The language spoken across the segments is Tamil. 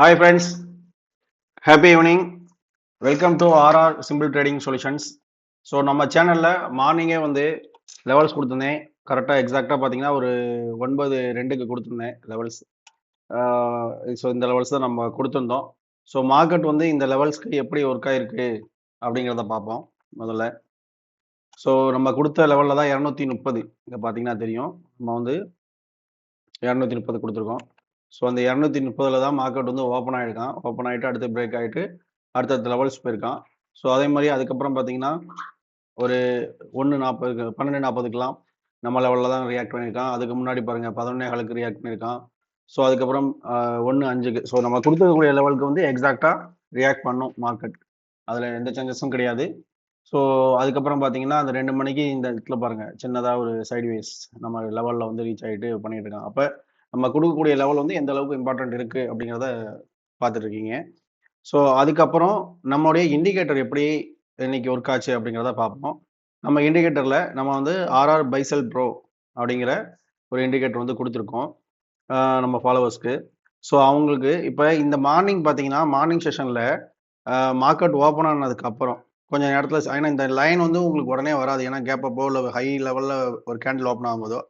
Hi friends, happy evening. Welcome to RR Simple Trading Solutions. So நம்ம சேனலில் மார்னிங்கே வந்து லெவல்ஸ் கொடுத்துருந்தேன். கரெக்டாக எக்ஸாக்டாக பார்த்தீங்கன்னா ஒரு 9:02க்கு கொடுத்துருந்தேன் லெவல்ஸ். ஸோ இந்த லெவல்ஸ் தான் நம்ம கொடுத்துருந்தோம். ஸோ மார்க்கெட் வந்து இந்த லெவல்ஸ்க்கு எப்படி ஒர்க் ஆகிருக்கு அப்படிங்கிறத பார்ப்போம் முதல்ல. ஸோ நம்ம கொடுத்த லெவலில் தான் 230. இங்கே பார்த்தீங்கன்னா தெரியும், நம்ம வந்து 230 கொடுத்துருக்கோம். ஸோ அந்த 230ல் தான் மார்க்கெட் வந்து ஓப்பன் ஆகிருக்கான். ஓப்பன் ஆகிட்டு அடுத்து பிரேக் ஆகிட்டு அடுத்தடுத்த லெவல்ஸ் போயிருக்கான். ஸோ அதே மாதிரி அதுக்கப்புறம் பார்த்தீங்கன்னா ஒரு 1:40 12:40க்குலாம் நம்ம லெவலில் தான் ரியாக்ட் பண்ணியிருக்கான். அதுக்கு முன்னாடி பாருங்கள் 11:15க்கு ரியாக்ட் பண்ணியிருக்கான். ஸோ அதுக்கப்புறம் 1:05க்கு. ஸோ நம்ம கொடுத்துருக்கக்கூடிய லெவலுக்கு வந்து எக்ஸாக்டாக ரியாக்ட் பண்ணும் மார்க்கெட். அதில் எந்த சேஞ்சஸும் கிடையாது. ஸோ அதுக்கப்புறம் பார்த்தீங்கன்னா அந்த 2 மணிக்கு இந்த இடத்துல பாருங்கள் சின்னதாக ஒரு சைட்வேஸ் நம்ம லெவலில் வந்து ரீச் ஆகிட்டு பண்ணிட்டு இருக்கான். அப்போ நம்ம கொடுக்கக்கூடிய லெவல் வந்து எந்த அளவுக்கு இம்பார்ட்டன்ட் இருக்குது அப்படிங்கிறத பார்த்துட்டு இருக்கீங்க. ஸோ அதுக்கப்புறம் நம்மளுடைய இண்டிகேட்டர் எப்படி இன்னைக்கு ஒர்க் ஆச்சு அப்படிங்கிறத பார்ப்போம். நம்ம இண்டிகேட்டரில் நம்ம வந்து ஆர்ஆர் பைசெல் ப்ரோ அப்படிங்கிற ஒரு இண்டிகேட்டர் வந்து கொடுத்துருக்கோம் நம்ம ஃபாலோவர்ஸ்க்கு. ஸோ அவங்களுக்கு இப்போ இந்த மார்னிங் பார்த்தீங்கன்னா மார்னிங் செஷனில் மார்க்கெட் ஓப்பன் ஆனதுக்கப்புறம் கொஞ்சம் நேரத்தில், ஏன்னா இந்த லைன் வந்து உங்களுக்கு உடனே வராது, ஏன்னா கேப் அப்போ இல்லை ஹை லெவலில் ஒரு கேண்டில் ஓப்பன் ஆகும்போதோ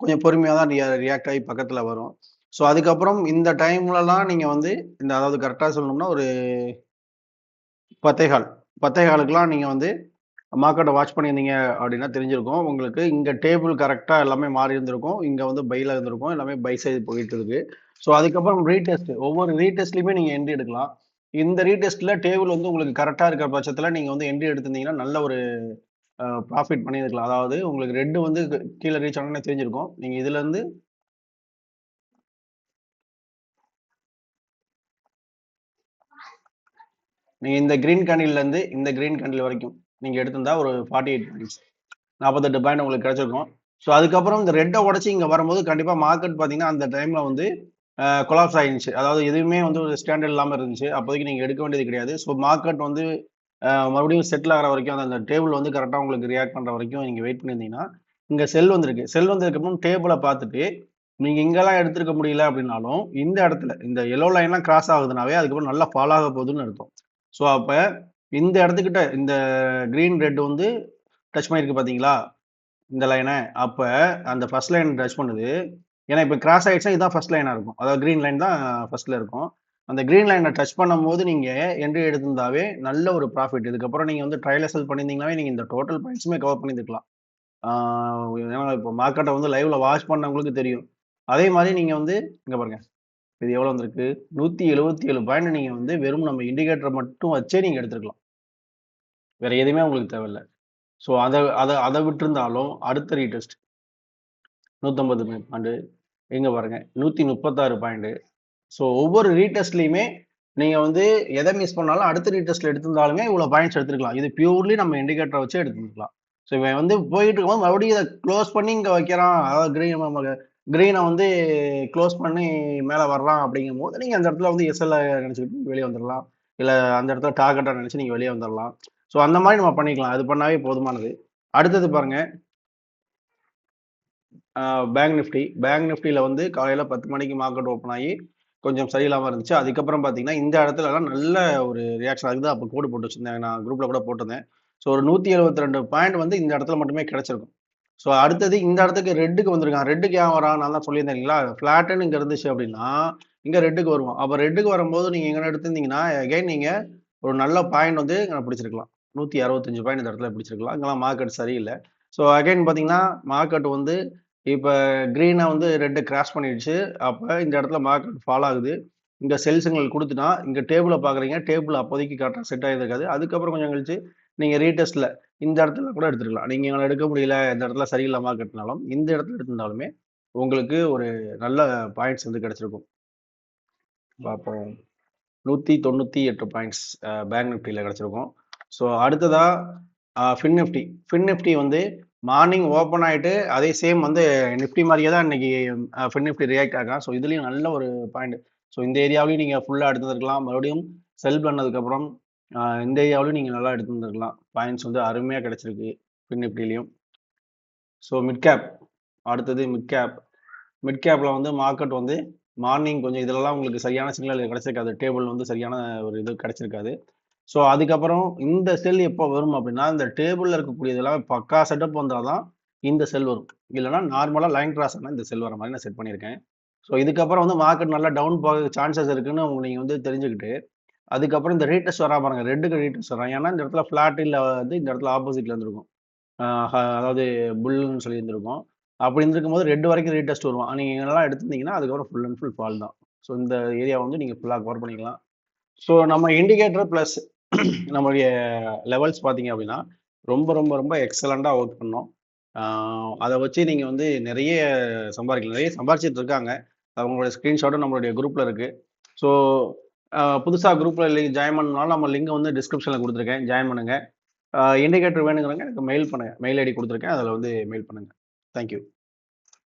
கொஞ்சம் பொறுமையாக தான் ரியாக்ட் ஆகி பக்கத்தில் வரும். ஸோ அதுக்கப்புறம் இந்த டைம்லலாம் நீங்கள் வந்து இந்த அதாவது கரெக்டாக சொல்லணும்னா ஒரு 10:15 நீங்கள் வந்து மார்க்கெட்டை வாட்ச் பண்ணியிருந்தீங்க அப்படின்னா தெரிஞ்சிருக்கும் உங்களுக்கு. இங்கே டேபிள் கரெக்டாக எல்லாமே மாறி இருந்திருக்கும். இங்கே வந்து பையில் இருந்திருக்கும், எல்லாமே பை சைடு போயிட்டு இருக்கு. ஸோ அதுக்கப்புறம் ரீடெஸ்ட், ஒவ்வொரு ரீடெஸ்ட்லையுமே நீங்கள் என்ட்ரி எடுக்கலாம். இந்த ரீடெஸ்ட்டில் டேபிள் வந்து உங்களுக்கு கரெக்டாக இருக்கிற பட்சத்தில் நீங்கள் வந்து என்ட்ரி எடுத்திருந்தீங்கன்னா நல்ல ஒரு ப்ராஃபிட் பண்ணியிருக்கலாம். அதாவது உங்களுக்கு ரெட்டு வந்து கீழே ரீச் ஆனோன்னே தெரிஞ்சிருக்கும். நீங்கள் இதுலேருந்து நீங்கள் இந்த கிரீன் கேண்டில்லேருந்து இந்த கிரீன் கேண்டில் வரைக்கும் நீங்கள் எடுத்திருந்தா ஒரு 48 பாயிண்ட்ஸ், 48 பாயிண்ட் உங்களுக்கு கிடைச்சிருக்கும். ஸோ அதுக்கப்புறம் இந்த ரெட்டை உடச்சி இங்கே வரும்போது கண்டிப்பாக மார்க்கெட் பார்த்தீங்கன்னா அந்த டைமில் வந்து கொலாப்ஸ் ஆகிடுச்சு. அதாவது எதுவுமே வந்து ஒரு ஸ்டாண்டர்ட் இல்லாமல் இருந்துச்சு. அப்போதைக்கு நீங்கள் எடுக்க வேண்டியது கிடையாது. ஸோ மார்க்கெட் வந்து மறுபடியும் செட்டில் ஆகிற வரைக்கும் அந்த டேபிள் வந்து கரெக்டாக உங்களுக்கு ரியாக்ட் பண்ணுற வரைக்கும் நீங்கள் வெயிட் பண்ணியிருந்தீங்கன்னா இங்கே செல் வந்திருக்கு. செல் வந்ததுக்கப்புறம் டேபிளை பார்த்துட்டு நீங்கள் இங்கெல்லாம் எடுத்துருக்க முடியல அப்படின்னாலும் இந்த இடத்துல இந்த எல்லோ லைன்லாம் கிராஸ் ஆகுதுனாவே அதுக்கப்புறம் நல்லா ஃபாலோ ஆக போகுதுன்னு அர்த்தம். ஸோ அப்போ இந்த இடத்துக்கிட்ட இந்த கிரீன் ரெட் வந்து டச் பண்ணியிருக்கு பார்த்தீங்களா இந்த லைனை. அப்போ அந்த ஃபர்ஸ்ட் லைன் டச் பண்ணுது. ஏன்னா இப்போ கிராஸ் ஆகிடுச்சா இதுதான் ஃபர்ஸ்ட் லைனாக இருக்கும். அதாவது கிரீன் லைன் தான் ஃபர்ஸ்ட்டில் இருக்கும். அந்த கிரீன் லைனை டச் பண்ணும்போது நீங்கள் என்ட்ரி எடுத்திருந்தாவே நல்ல ஒரு ப்ராஃபிட். இதுக்கப்புறம் நீங்கள் வந்து ட்ரையல் செல் பண்ணியிருந்தீங்கன்னாவே நீங்கள் இந்த டோட்டல் பாயிண்ட்ஸுமே கவர் பண்ணியிருக்கலாம். ஏன்னா இப்போ மார்க்கெட்டை வந்து லைவ்ல வாட்ச் பண்ணவங்களுக்கு தெரியும். அதே மாதிரி நீங்கள் வந்து இங்கே பாருங்க, இது எவ்வளோ வந்திருக்கு, 177 பாயிண்ட். நீங்கள் வந்து வெறும் நம்ம இண்டிகேட்டரை மட்டும் வச்சே நீங்கள் எடுத்துருக்கலாம், வேற எதுவுமே உங்களுக்கு தேவையில்லை. ஸோ அதை அதை அதை விட்டுருந்தாலும் அடுத்த ரீடெஸ்ட் 150 பாயிண்ட், எங்கே பாருங்க 136 பாயிண்ட். ஸோ ஒவ்வொரு ரீடெஸ்ட்லையுமே நீங்கள் வந்து எதை மிஸ் பண்ணாலும் அடுத்த ரீடெஸ்ட்ல எடுத்திருந்தாலுமே இவ்வளோ பாயிண்ட்ஸ் எடுத்துருக்கலாம். இது பியூர்லி நம்ம இண்டிகேட்டரை வச்சு எடுத்துக்கலாம். ஸோ இவன் வந்து போயிட்டு இருக்கும்போது மறுபடியும் இதை க்ளோஸ் பண்ணி இங்கே வைக்கிறான், அதாவது கிரீனை வந்து க்ளோஸ் பண்ணி மேலே வர்றான் அப்படிங்கும் போது நீங்கள் அந்த இடத்துல வந்து எஸ்எல்ஐ நினச்சிக்கிட்டு வெளியே வந்துடலாம், இல்லை அந்த இடத்துல டார்கெட்டாக நினச்சி நீங்கள் வெளியே வந்துடலாம். ஸோ அந்த மாதிரி நம்ம பண்ணிக்கலாம். அது பண்ணாவே போதுமானது. அடுத்தது பாருங்க, பேங்க் நிஃப்டியில் வந்து காலையில் 10 மணிக்கு மார்க்கெட் ஓப்பன் ஆகி கொஞ்சம் சரியில்லாமல் இருந்துச்சு. அதுக்கப்புறம் பார்த்தீங்கன்னா இந்த இடத்துலலாம் நல்ல ஒரு ரியாக்ஷன். அதுக்கு தான் அப்போ கோடு போட்டு வச்சிருந்தேன், நான் குரூப்பில் கூட போட்டிருந்தேன். ஸோ ஒரு 172 பாயிண்ட் வந்து இந்த இடத்துல மட்டுமே கிடைச்சிருக்கும். ஸோ அடுத்தது இந்த இடத்துக்கு ரெட்டுக்கு வந்திருக்கான். ரெட்டுக்கு ஏன் வரான், நான் தான் சொல்லியிருந்தேன் இல்லைங்களா, ஃப்ளாட்டுன்னு இங்கே இருந்துச்சு அப்படின்னா இங்கே ரெட்டுக்கு வருவோம். அப்போ ரெட்டுக்கு வரும்போது நீங்கள் எங்கே எடுத்திருந்தீங்கன்னா அகைன் நீங்கள் ஒரு நல்ல பாயிண்ட் வந்து இங்கே பிடிச்சிருக்கலாம். 165 பாயிண்ட் இந்த இடத்துல பிடிச்சிருக்கலாம். இங்கெல்லாம் மார்க்கெட் சரியில்லை. ஸோ அகைன் பார்த்தீங்கன்னா மார்க்கெட் வந்து இப்போ க்ரீனை வந்து ரெட்டை கிராஸ் பண்ணிடுச்சு. அப்போ இந்த இடத்துல மார்க்கெட் ஃபாலோ ஆகுது. இங்கே செல் சிக்னல் கொடுத்துனா இங்கே டேபிளை பார்க்குறீங்க, டேபிள் அப்போதைக்கு கரெக்டாக செட் ஆகிருக்காது. அதுக்கப்புறம் கொஞ்சம் கழிச்சு நீங்கள் ரீடெஸ்ட்டில் இந்த இடத்துல கூட எடுத்துருக்கலாம். நீங்கள் எங்களை எடுக்க முடியல, இந்த இடத்துல சரியில்லை மார்க்கெட்னாலும் இந்த இடத்துல எடுத்திருந்தாலுமே உங்களுக்கு ஒரு நல்ல பாயிண்ட்ஸ் வந்து கிடைச்சிருக்கும். பார்ப்போம், 198 பாயிண்ட்ஸ் பேங்க் நிஃப்டியில் கிடச்சிருக்கும். ஸோ அடுத்ததாக ஃபின் நிஃப்டி வந்து மார்னிங் ஓப்பன் ஆகிட்டு அதே சேம் வந்து நிஃப்டி மாதிரியே தான் இன்னைக்கு ஃபின் நிஃப்டி ரியாக்ட் ஆகலாம். ஸோ இதுலேயும் நல்ல ஒரு பாயிண்ட். ஸோ இந்த ஏரியாவிலையும் நீங்கள் ஃபுல்லாக எடுத்துருக்கலாம். மறுபடியும் செல் பண்ணதுக்கப்புறம் இந்த ஏரியாவிலையும் நீங்கள் நல்லா எடுத்துருந்துருக்கலாம். பாயிண்ட்ஸ் வந்து அருமையாக கிடச்சிருக்கு ஃபின் நிஃப்டிலையும். ஸோ மிட் கேப், அடுத்தது மிட் கேப்பில் வந்து மார்க்கெட் வந்து மார்னிங் கொஞ்சம் இதெல்லாம் உங்களுக்கு சரியான சிக்னல் கிடைச்சிருக்காது, டேபிள் வந்து சரியான ஒரு இது கிடைச்சிருக்காது. ஸோ அதுக்கப்புறம் இந்த செல் எப்போ வரும் அப்படின்னா, இந்த டேபிளில் இருக்கக்கூடியதெல்லாம் பக்கா செட்டப் வந்தால் தான் இந்த செல் வரும். இல்லைன்னா நார்மலாக லைன் கிராஸ் ஆனால் இந்த செல் வர மாதிரி நான் செட் பண்ணியிருக்கேன். ஸோ இதுக்கப்புறம் வந்து மார்க்கெட் நல்லா டவுன் போக சான்சஸ் இருக்குன்னு நீங்கள் வந்து தெரிஞ்சுக்கிட்டு, அதுக்கப்புறம் இந்த ரீடெஸ்ட் வரா பாருங்க, ரெட்டுக்கு ரீடெஸ்ட் வரும். ஏன்னா இந்த இடத்துல ஃப்ளாட் இல்லை வந்து இந்த இடத்துல ஆப்போசிட்ல இருந்திருக்கும். அதாவது புல்லுன்னு சொல்லி இருந்திருக்கும். அப்படி இருந்திருக்கும் போது ரெட் வரைக்கும் ரீடெஸ்ட் வரும். நீங்கள் எல்லாம் எடுத்திருந்தீங்கன்னா அதுக்கப்புறம் ஃபுல் அண்ட் ஃபுல் ஃபால் தான். ஸோ இந்த ஏரியா வந்து நீங்கள் ஃபுல்லாக கவர் பண்ணிக்கலாம். ஸோ நம்ம இண்டிகேட்டர் ப்ளஸ் நம்மளுடைய லெவல்ஸ் பார்த்தீங்க அப்படின்னா ரொம்ப ரொம்ப ரொம்ப எக்ஸலண்ட்டாக ஒர்க் பண்ணோம். அதை வச்சு நீங்கள் வந்து நிறைய சம்பாதிக்கலாம். நிறைய சம்பாதிச்சிட்டு இருக்காங்க. அவங்களோட ஸ்க்ரீன்ஷாட்டும் நம்மளுடைய குரூப்பில் இருக்குது. ஸோ புதுசாக குரூப்பில் ஜாயின் பண்ணனாலும் நம்ம லிங்க் வந்து டிஸ்கிரிப்ஷனில் கொடுத்துருக்கேன், ஜாயின் பண்ணுங்கள். இண்டிகேட்டர் வேணுங்கிறவங்க எனக்கு மெயில் பண்ணுங்கள், மெயில் ஐடி கொடுத்துருக்கேன், அதில் வந்து மெயில் பண்ணுங்கள். தேங்க்யூ.